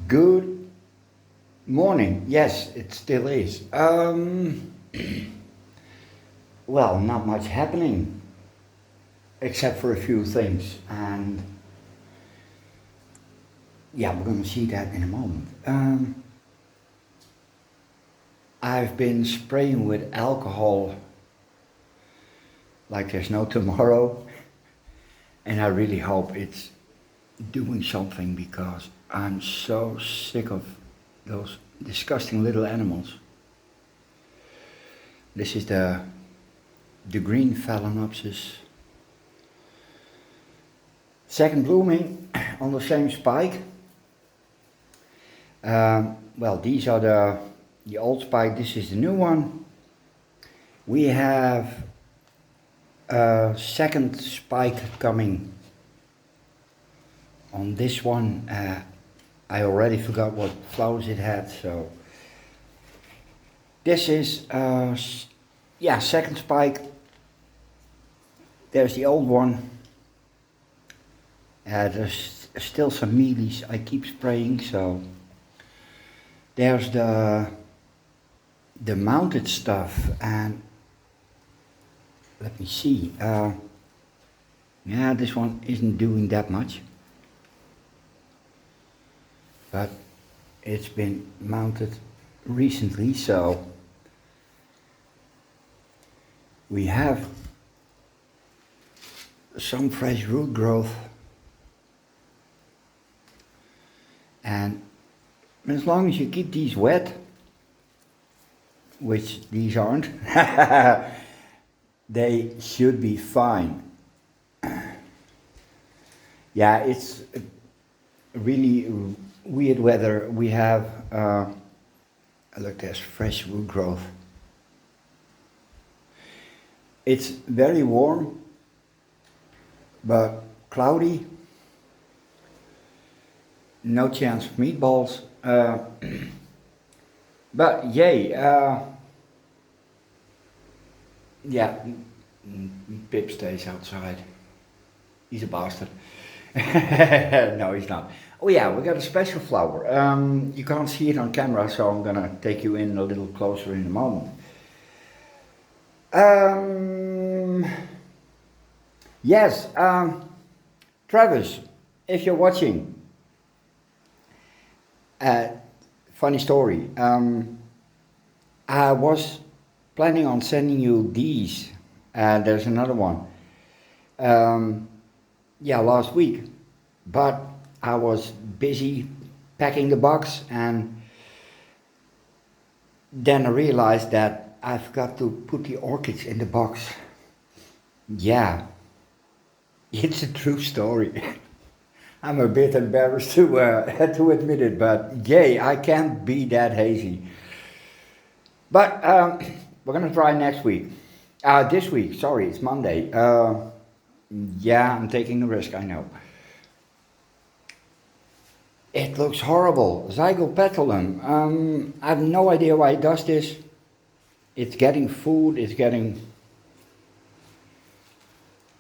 Good morning. Yes, it still is. Well, not much happening except for a few things, and yeah, we're going to see that in a moment. I've been spraying with alcohol like there's no tomorrow, and I really hope it's doing something because I'm so sick of those disgusting little animals. This is the green phalaenopsis. Second blooming on the same spike. Well, these are the old spike, this is the new one. We have a second spike coming on this one. I already forgot what flowers it had, so this is second spike. There's the old one. There's still some mealies I keep spraying, so there's the mounted stuff, and let me see. Yeah, this one isn't doing that much, but it's been mounted recently, so we have some fresh root growth, and as long as you keep these wet, which these aren't, they should be fine. Yeah, it's really weird weather. We have, look, there's fresh root growth. It's very warm, but cloudy. No chance of meatballs. But yay, yeah, Pip stays outside. He's a bastard. No, he's not. Oh yeah, we got a special flower. You can't see it on camera, so I'm gonna take you in a little closer in a moment. Yes, Travis, if you're watching, funny story. I was planning on sending you these. There's another one. Yeah, last week, but I was busy packing the box, and then I realized that I forgot to put the orchids in the box. Yeah, it's a true story. I'm a bit embarrassed to admit it, but yay, I can't be that hazy. But we're gonna try next week. This week, sorry, it's Monday. Yeah, I'm taking a risk, I know. It looks horrible. Zygopetalum. I have no idea why it does this. It's getting food, it's getting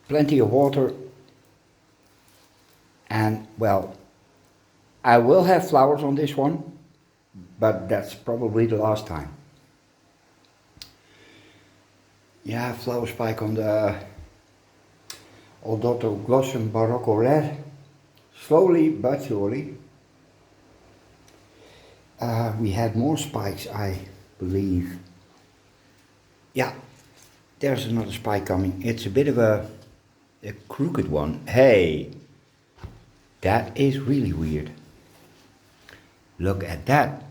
plenty of water. And well, I will have flowers on this one, but that's probably the last time. Yeah, flower spike on the Odontoglossum Barocco Red. Slowly but surely. We had more spikes, I believe. Yeah, there's another spike coming. It's a bit of a crooked one. Hey, that is really weird. Look at that.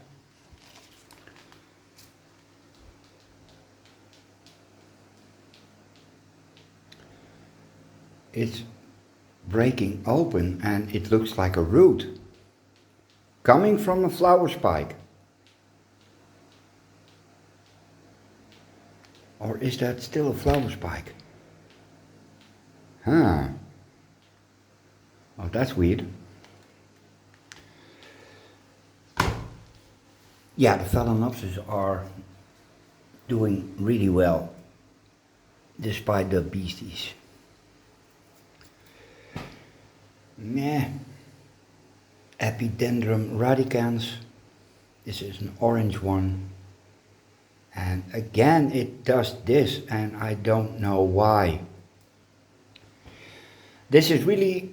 It's breaking open and it looks like a root coming from a flower spike. Or is that still a flower spike? Huh. Oh, that's weird. Yeah, the phalaenopsis are doing really well despite the beasties. Meh. Epidendrum radicans. This is an orange one. And again it does this, and I don't know why. This is really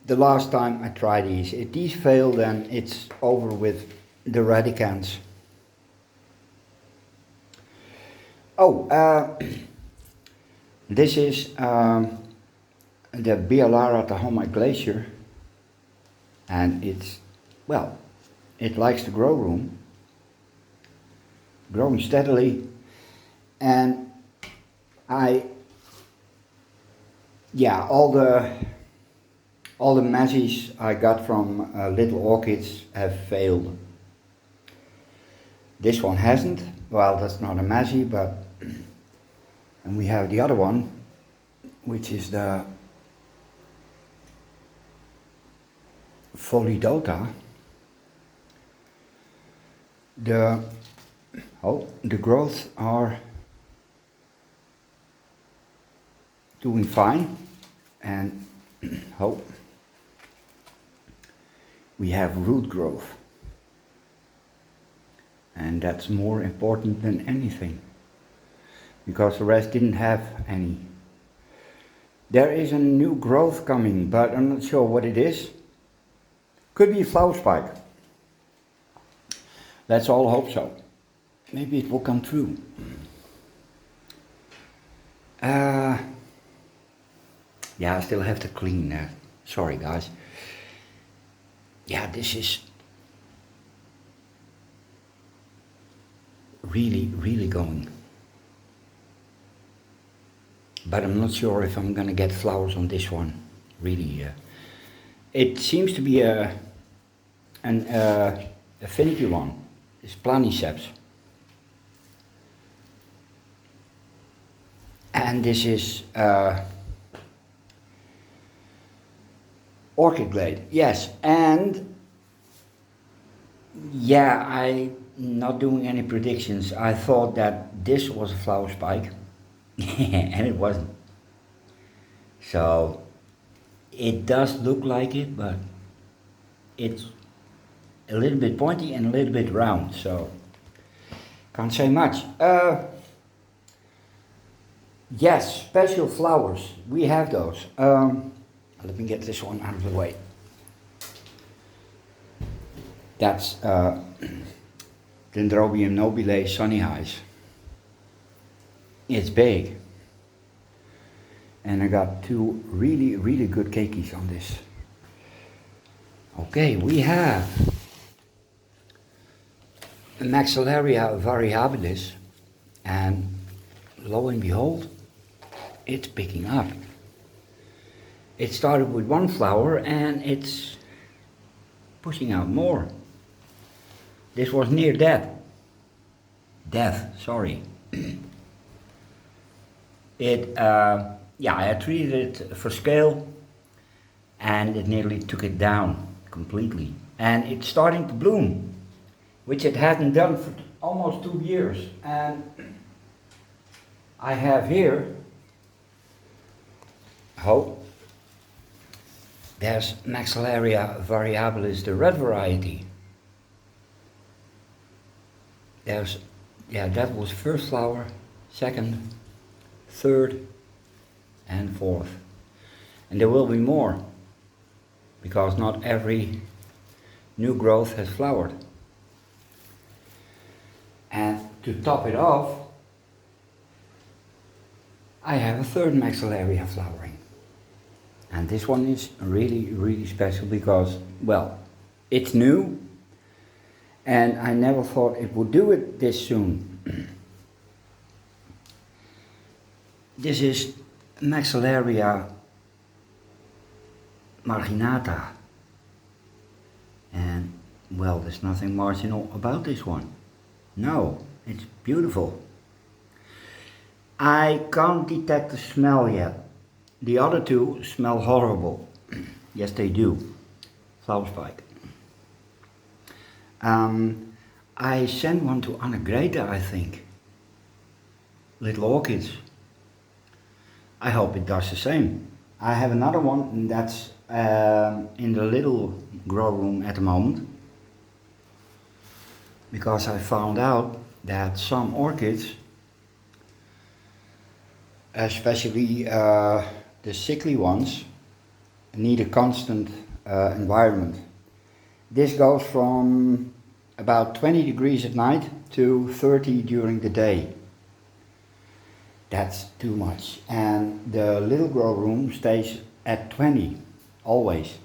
the last time I try these. If these fail, then it's over with the radicans. Oh, this is the Bialara Tahoma glacier, and it's, well, it likes to grow room, growing steadily, and all the Maxis I got from little orchids have failed. This one hasn't. Well, that's not a Maxi, but and we have the other one, which is the Folidota. The growths are doing fine, and we have root growth, and that's more important than anything, because the rest didn't have any. There is a new growth coming, but I'm not sure what it is. Could be a flower spike. Let's all hope so. Maybe it will come true. Yeah, I still have to clean that. Sorry guys. Yeah, this is really going. But I'm not sure if I'm gonna get flowers on this one. Really, it seems to be an finicky one. It's Planiceps. And this is Orchid Glade, yes. And yeah, I'm not doing any predictions. I thought that this was a flower spike, and it wasn't. So it does look like it, but it's a little bit pointy and a little bit round, so can't say much. Yes, special flowers, we have those. Let me get this one out of the way. That's Dendrobium nobile sunny eyes. It's big. And I got two really good cakeys on this. Okay, we have Maxillaria variabilis, and lo and behold, it's picking up. It started with one flower and it's pushing out more. This was near death, sorry. I had treated it for scale, and it nearly took it down completely. And it's starting to bloom, which it hadn't done for almost 2 years. And I have here, there's Maxillaria variabilis, the red variety. That was first flower, second, third, and fourth. And there will be more, because not every new growth has flowered. And to top it off, I have a third Maxillaria flowering. And this one is really special because, well, it's new, and I never thought it would do it this soon. This is Maxillaria marginata, and well, there's nothing marginal about this one. No, it's beautiful. I can't detect the smell yet. The other two smell horrible. Yes, they do. Flower spike. I sent one to Anna Greta, I think. Little orchids. I hope it does the same. I have another one that's in the little grow room at the moment, because I found out that some orchids, especially the sickly ones, need a constant environment. This goes from about 20 degrees at night to 30 during the day. That's too much. And the little grow room stays at 20, always.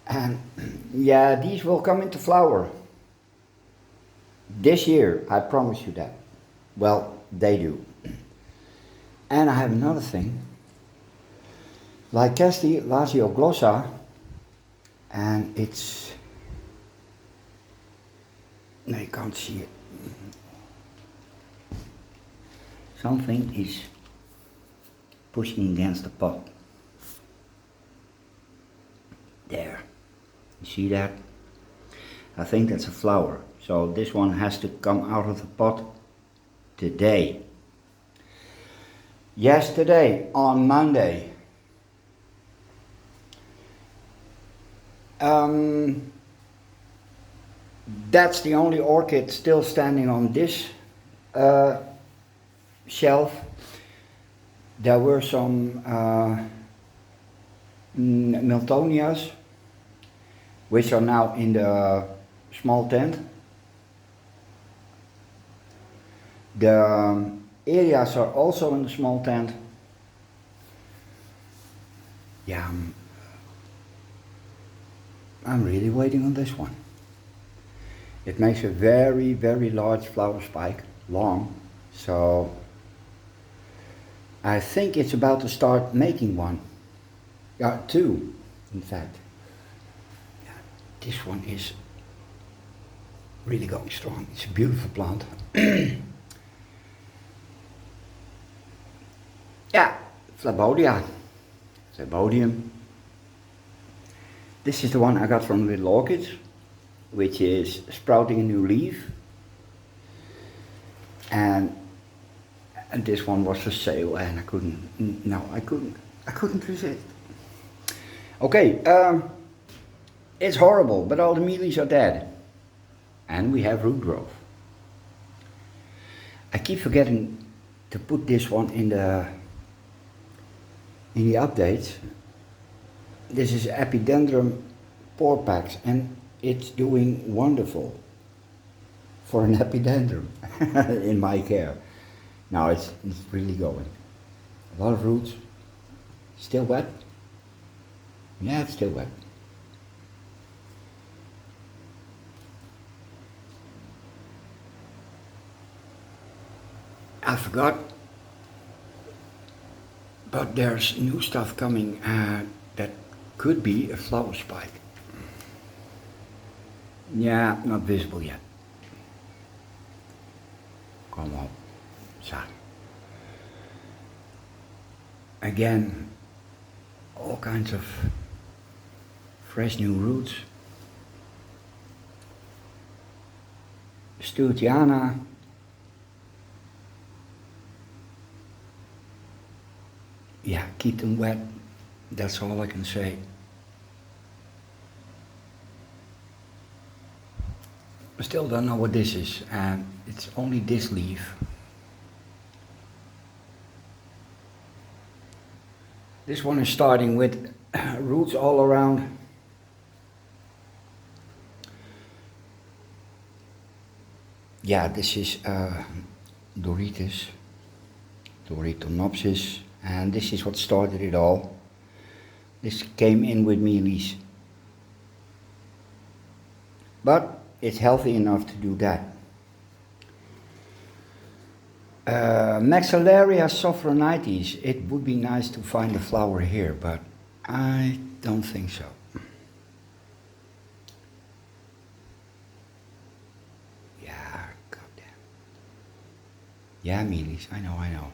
And yeah, these will come into flower this year, I promise you that. Well, they do. And I have another thing. Like Castillasio glossa, and it's, no, you can't see it. Something is pushing against the pot. There, you see that? I think that's a flower. So this one has to come out of the pot today. Yesterday, on Monday. That's the only orchid still standing on this shelf. There were some Miltonias, which are now in the small tent. The areas are also in the small tent. Yeah, I'm really waiting on this one. It makes a very, very large flower spike, long, so I think it's about to start making one. Yeah, two, in fact. Yeah, this one is really going strong. It's a beautiful plant. Yeah, Flabodia, Flabodium. This is the one I got from Little Orchids, which is sprouting a new leaf. And this one was for sale, and I couldn't resist. Okay, it's horrible, but all the mealies are dead. And we have root growth. I keep forgetting to put this one in the updates. This is Epidendrum porpax, and it's doing wonderful for an epidendrum in my care. Now it's really going. A lot of roots. Still wet? Yeah, it's still wet. I forgot, but there's new stuff coming that could be a flower spike. Yeah, not visible yet. Come on, son. Again, all kinds of fresh new roots. Stuartiana. Yeah, keep them wet. That's all I can say. I still don't know what this is, and it's only this leaf. This one is starting with roots all around. Yeah, this is Doritonopsis, and this is what started it all. This came in with mealies. But it's healthy enough to do that. Maxillaria sophronites, it would be nice to find a flower here, but I don't think so. Yeah, goddamn. Yeah, mealies, I know.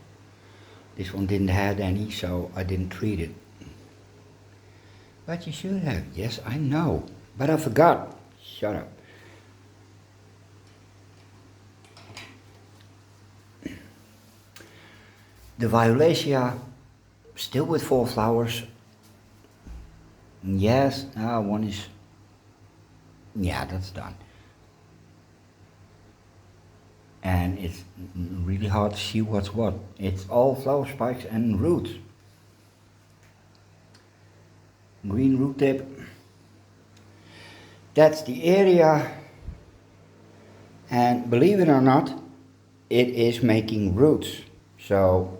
This one didn't have any, so I didn't treat it. But you should have. Yes, I know. But I forgot. Shut up. The Violacea, still with 4 flowers. Yes, one is, yeah, that's done. And it's really hard to see what's what. It's all flower spikes and roots. Green root tip. That's the area, and believe it or not, it is making roots. So,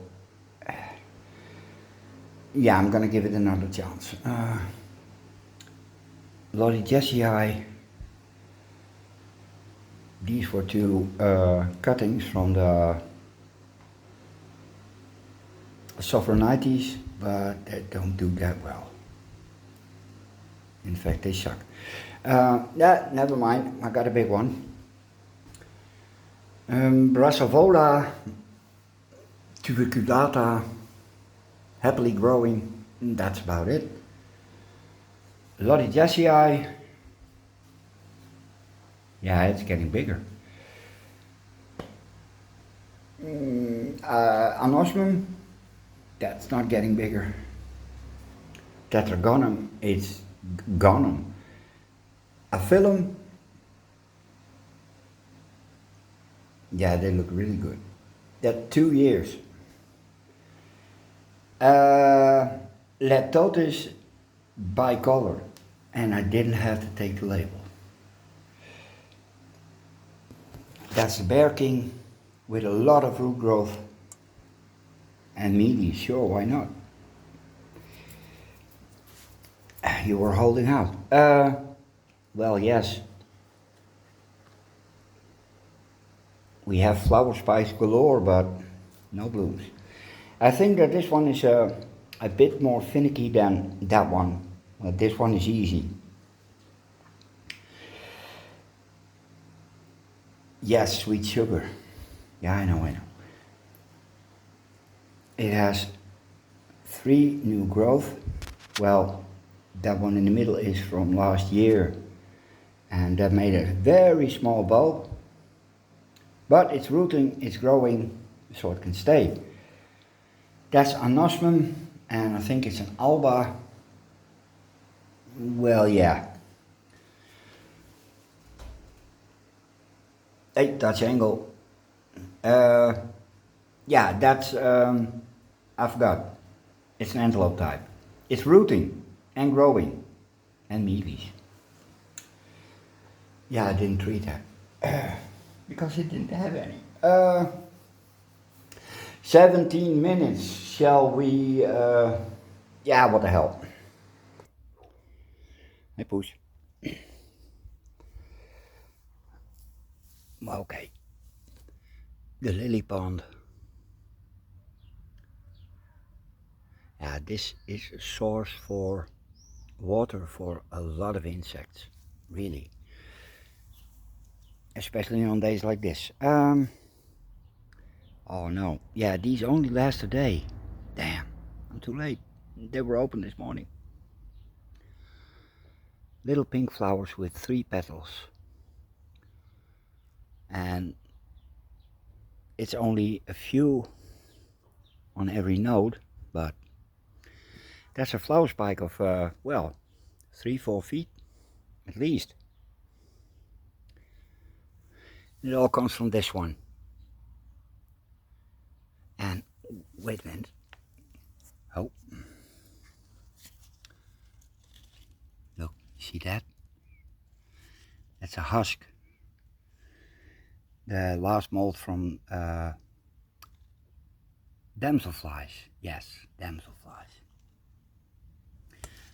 yeah, I'm gonna give it another chance. Lottie Jessii, these were two cuttings from the Sovereignities, but they don't do that well. In fact, they suck. Yeah, never mind, I got a big one. Brassavola tuberculata, happily growing, that's about it. Lottie Jessii, yeah, it's getting bigger. Anosmum, that's not getting bigger. Tetragonum, it's gonum. Aphyllum, yeah, they look really good. That 2 years. Leptotis bicolor, and I didn't have to take the label. That's the Bear King with a lot of root growth and mealy, sure, why not? You were holding out. Well, yes. We have flower spice galore, but no blooms. I think that this one is a bit more finicky than that one. Well, this one is easy. Yes, sweet sugar. Yeah, I know. It has 3 new growth. Well, that one in the middle is from last year, and that made a very small bulb. But it's rooting, it's growing, so it can stay. That's anosmum, and I think it's an alba. Well, yeah. Hey, Dutch angle. Yeah, that's, I forgot. It's an antelope type. It's rooting and growing and mealies. Yeah, I didn't treat that because it didn't have any. 17 minutes, shall we, yeah, what the hell. Hey, Poes. Okay. The lily pond. Yeah, this is a source for water for a lot of insects, really. Especially on days like this. Oh no, yeah, these only last a day. Damn, I'm too late. They were open this morning. Little pink flowers with 3 petals. And it's only a few on every node, but that's a flower spike of, well, 3-4 feet at least. It all comes from this one. And wait a minute. Oh, look, you see that? That's a husk. The last mold from damselflies. Yes, damselflies.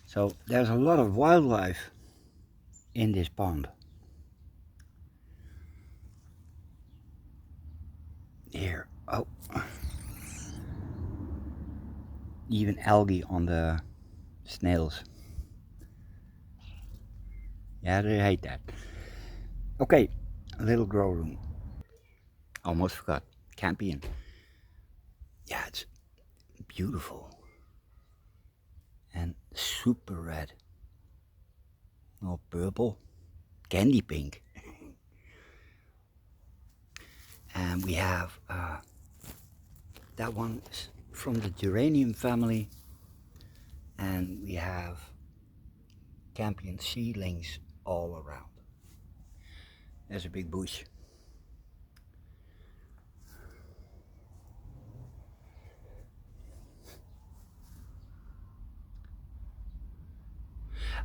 So there's a lot of wildlife in this pond. Here, oh, even algae on the snails. Yeah, they hate that. Okay, a little grow room. Almost forgot, Campion. Yeah, it's beautiful. And super red. Or purple, candy pink. And we have that one is from the geranium family, and we have campion seedlings all around. There's a big bush.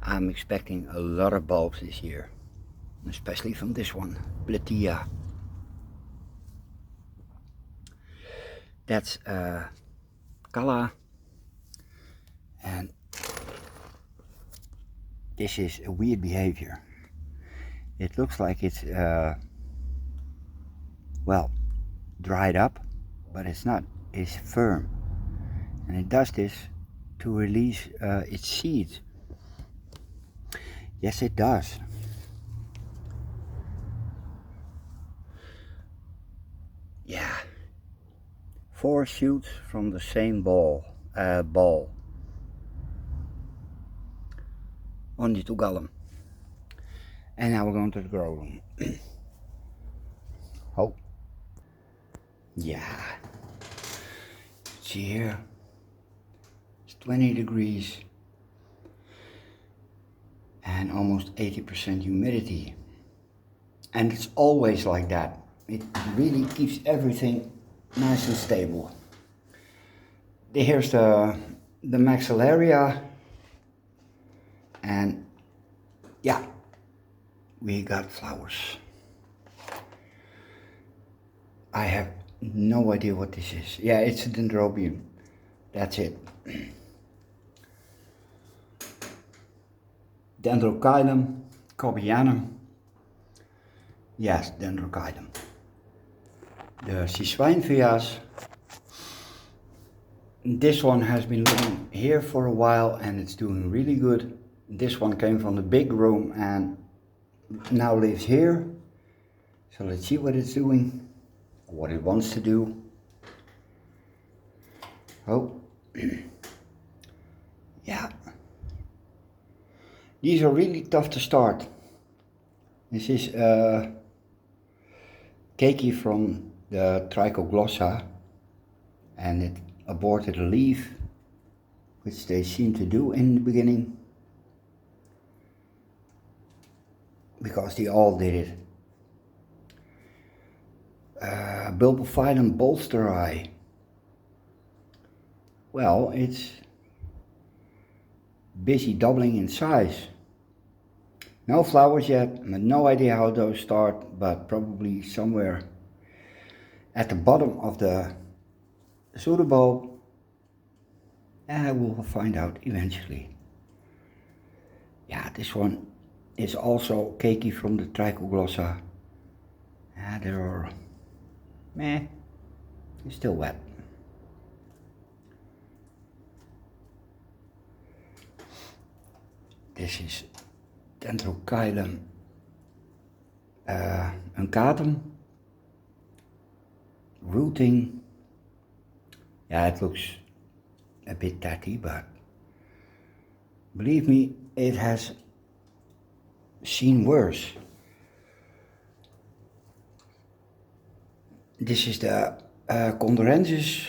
I'm expecting a lot of bulbs this year, especially from this one, Platia. That's Kala, and this is a weird behavior. It looks like it's well, dried up, but it's not. It's firm, and it does this to release its seeds. Yes, it does. Yeah, 4 shoots from the same ball. On the 2 gallon. And now we're going to the grow room. Oh, yeah. See here, it's 20 degrees and almost 80% humidity. And it's always like that. It really keeps everything nice and stable. Here's the maxillaria, and yeah, we got flowers. I have no idea what this is. Yeah, it's a dendrobium. That's it. Dendrochilum, corbianum. Yes, dendrochilum. The Ciswijnvias. This one has been living here for a while and it's doing really good. This one came from the big room and now lives here. So let's see what it's doing, what it wants to do. Oh, yeah. These are really tough to start. This is cakey from the Trichoglossa, and it aborted a leaf, which they seem to do in the beginning, because they all did it. Bulbophyllum bolsteri. Well, it's busy doubling in size. No flowers yet, no idea how those start, but probably somewhere at the bottom of the pseudobulb. And we'll find out eventually. Yeah, this one is also cakey from the Trichoglossa. There are, it's still wet. This is Dendrochilum uncatum. Rooting. Yeah, it looks a bit tatty, but believe me, it has seen worse. This is the Condorensis.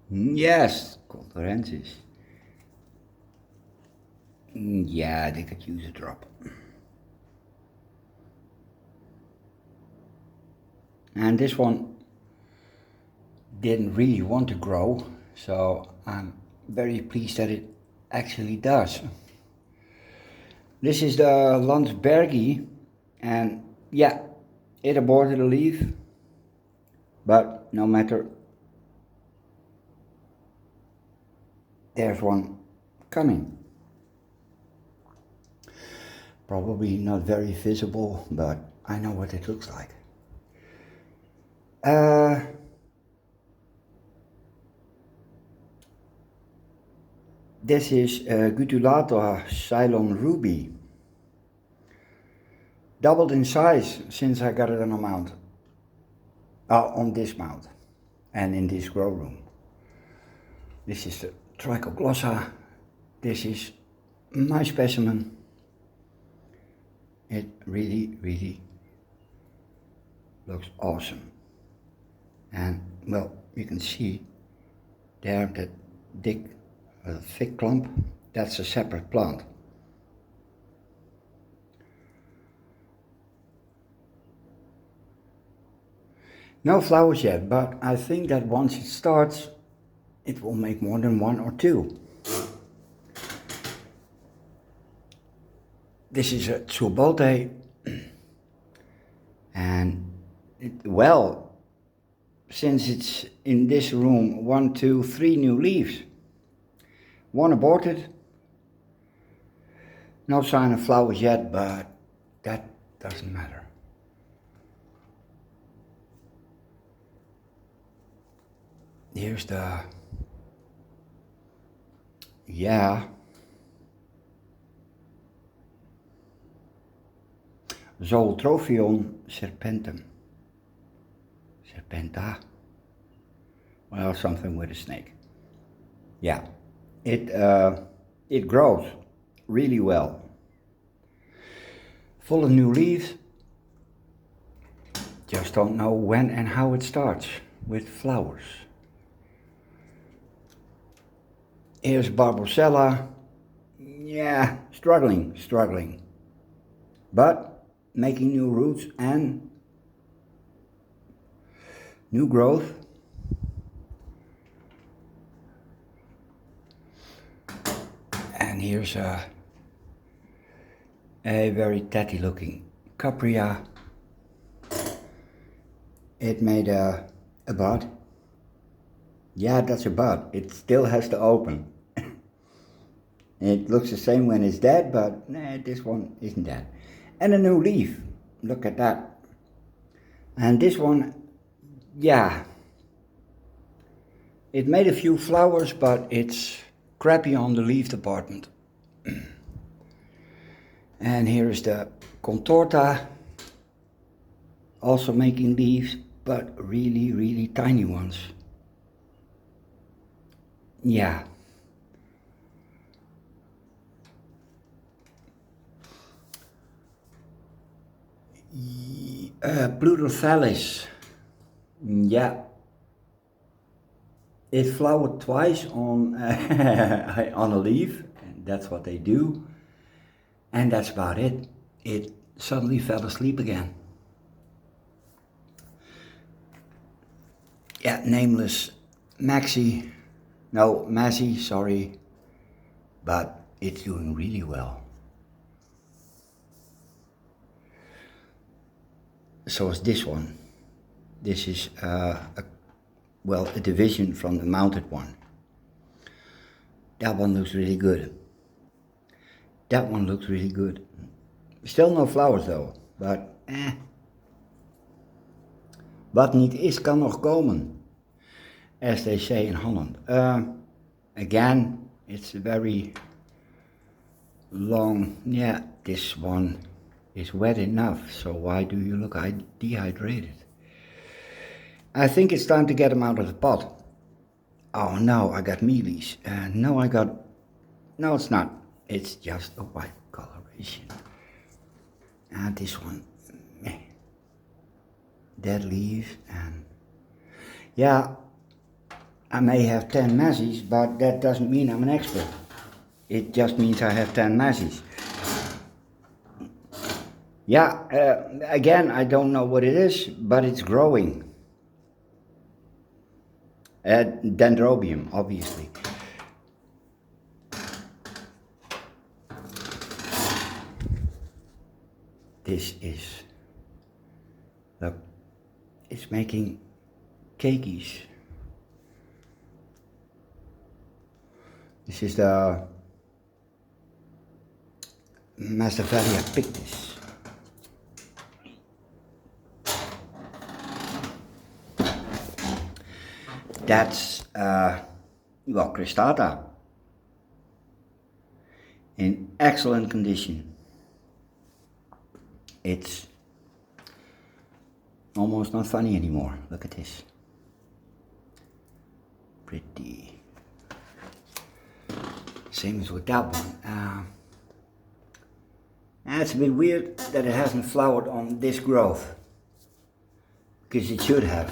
Yes, Condorensis. Yeah, they could use a drop. And this one didn't really want to grow, so I'm very pleased that it actually does. This is the Landsbergi, and yeah, it aborted a leaf, but no matter, there's one coming. Probably not very visible, but I know what it looks like. This is Gutulator Ceylon Ruby. Doubled in size since I got it on a mount. On this mount and in this grow room. This is the Trichoglossa. This is my specimen. It really, really looks awesome. And well, you can see there that thick clump that's a separate plant. No flowers yet, but I think that once it starts, it will make more than one or two. This is a Tsubote, and well, since it's in this room, 1, 2, 3 new leaves. One aborted. No sign of flowers yet, but that doesn't matter. Here's the, Zootrophion serpentum. Serpenta. Well, something with a snake. Yeah, it grows really well. Full of new leaves. Just don't know when and how it starts with flowers. Here's Barbosella. Yeah, struggling. But making new roots and new growth. And here's a very tatty looking Capria. It made a bud. Yeah, that's a bud. It still has to open. It looks the same when it's dead, but nah, this one isn't dead. And a new leaf. Look at that. And this one, yeah. It made a few flowers, but it's crappy on the leaf department. And here is the Contorta, also making leaves, but really tiny ones. Yeah. Plurothalis. Yeah. It flowered twice on on a leaf, and that's what they do. And that's about it. It suddenly fell asleep again. Yeah, nameless Maxi, sorry, but it's doing really well. So is this one. This is a division from the mounted one. That one looks really good. Still no flowers though, but Wat niet is, kan nog komen, as they say in Holland. Again, it's a very long, yeah, this one is wet enough, so why do you look dehydrated? I think it's time to get them out of the pot. Oh no, I got mealies. No, it's not. It's just a white coloration. And this one, dead leaves, and yeah, I may have 10 Maxis, but that doesn't mean I'm an expert. It just means I have 10 Maxis. Yeah, again, I don't know what it is, but it's growing. Dendrobium, obviously. This is, look, it's making cakeys. This is the Masdevallia pictus. That's, cristata. In excellent condition. It's almost not funny anymore. Look at this. Pretty. Same as with that one. And it's a bit weird that it hasn't flowered on this growth, because it should have.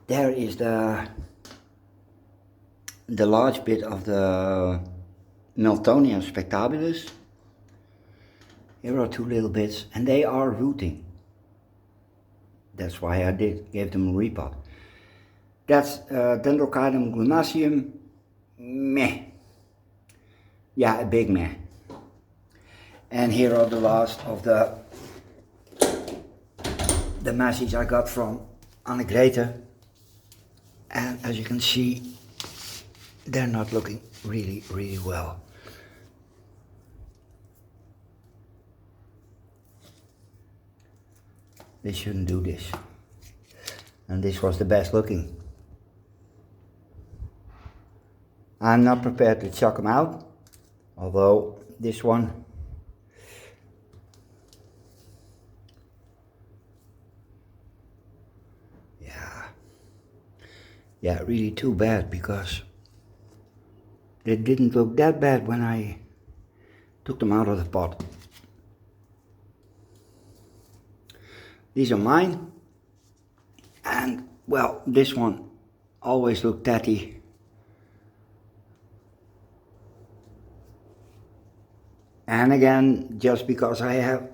There is the the large bit of the Miltonia spectabilis. Here are two little bits, and they are rooting. That's why I gave them a repot. That's Dendrocardium glunaceum. Meh. Yeah, a big meh. And here are the last of the Maxis I got from Annegrethe. And as you can see, they're not looking really well. They shouldn't do this. And this was the best looking. I'm not prepared to chuck them out, although this one, yeah, really too bad, because they didn't look that bad when I took them out of the pot. These are mine, and well, this one always looked tatty. And again, just because I have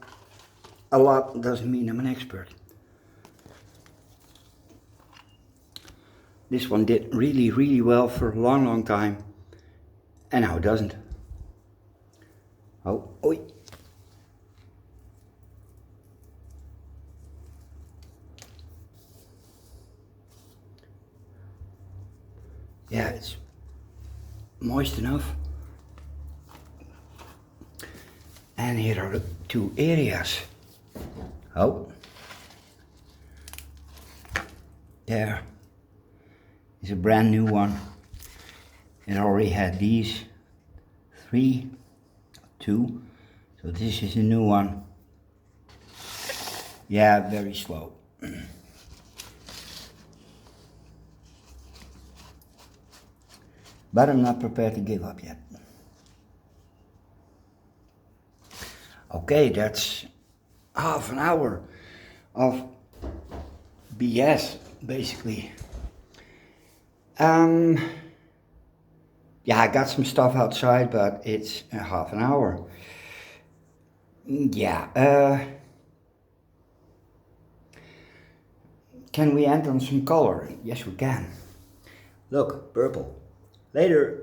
a lot doesn't mean I'm an expert. This one did really well for a long time, and now it doesn't. Oh, oi. Yeah, it's moist enough. And here are the two areas. Oh, there is a brand new one. It already had these 3, 2, so this is a new one. Yeah, very slow. But I'm not prepared to give up yet. Okay, that's half an hour of BS, basically. Yeah, I got some stuff outside, but it's half an hour. Yeah, can we end on some color? Yes, we can. Look, purple. Later.